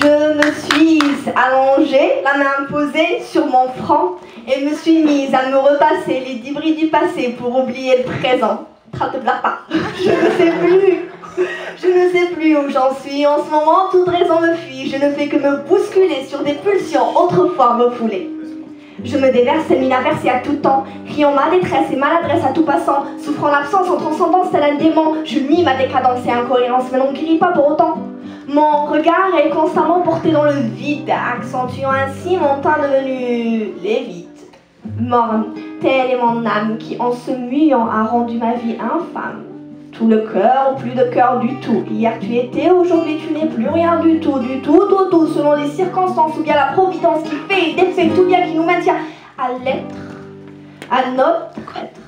Je me suis allongée, la main posée sur mon front, et me suis mise à me repasser les débris du passé pour oublier le présent. Te blague pas. Je ne sais plus où j'en suis. En ce moment, toute raison me fuit. Je ne fais que me bousculer sur des pulsions autrefois refoulées. Je me déverse, elle m'inaverse et à tout temps, criant ma détresse et maladresse à tout passant, souffrant l'absence en transcendance tel un démon. Je nie ma décadence et incohérence, mais l'on ne guérit pas pour autant. Mon regard est constamment porté dans le vide, accentuant ainsi mon teint devenu lévite. Morne, telle est mon âme qui, en se muant, a rendu ma vie infâme. Tout le cœur ou plus de cœur du tout. Hier tu étais, aujourd'hui tu n'es plus rien du tout, tout, selon les circonstances ou bien la providence qui fait et défait tout bien qui nous maintient à l'être, à notre être.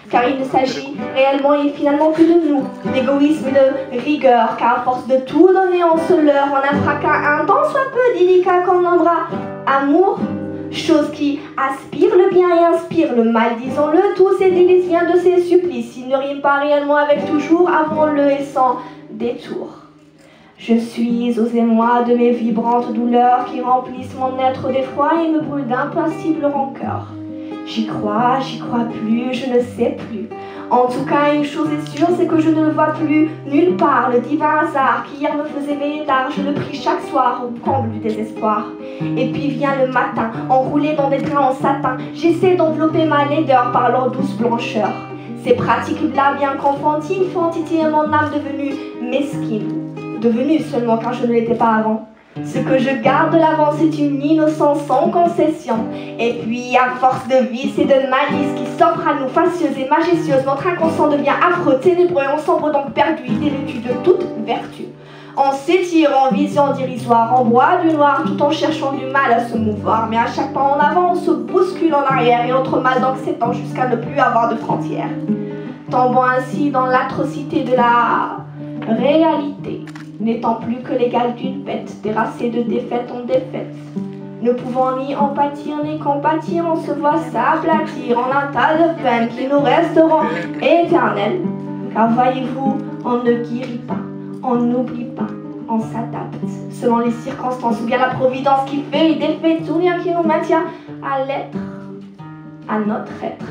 Car il ne s'agit réellement et finalement que de nous, d'égoïsme et de rigueur, car à force de tout donner on se leurre en un fracas un tant soit peu délicat comme un bras. Amour, chose qui aspire le bien et inspire le mal, disons-le, tous ces délices viennent de ces supplices, il ne rime pas réellement avec toujours, avouons-le et sans détour. Je suis aux émois de mes vibrantes douleurs qui remplissent mon être d'effroi et me brûlent d'impassible rancœur. J'y crois plus, je ne sais plus. En tout cas, une chose est sûre, c'est que je ne le vois plus nulle part. Le divin hasard qui hier me faisait veiller tard, je le prie chaque soir au comble du désespoir. Et puis vient le matin, enroulé dans des draps en satin. J'essaie d'envelopper ma laideur par leur douce blancheur. Ces pratiques-là, bien qu'enfantines, font titiller mon âme devenue mesquine. Devenue seulement car je ne l'étais pas avant. Ce que je garde de l'avant, c'est une innocence sans concession. Et puis, à force de vice et de malice qui s'offre à nous, facieuse et majestueuse, notre inconscient devient affreux, ténébreux et on sombre donc perdu, dévêtu de toute vertu. On s'étire en vision dérisoire, en bois du noir, tout en cherchant du mal à se mouvoir. Mais à chaque pas en avant, on se bouscule en arrière et notre mal donc s'étend jusqu'à ne plus avoir de frontières. Tombant ainsi dans l'atrocité de la réalité, n'étant plus que l'égal d'une bête, terrassée de défaite en défaite. Ne pouvant ni en pâtir ni compatir, on se voit s'aplatir en un tas de peines qui nous resteront éternelles. Car voyez-vous, on ne guérit pas, on n'oublie pas, on s'adapte selon les circonstances ou bien la providence qui fait et défait tout lien qui nous maintient à l'être, à notre être.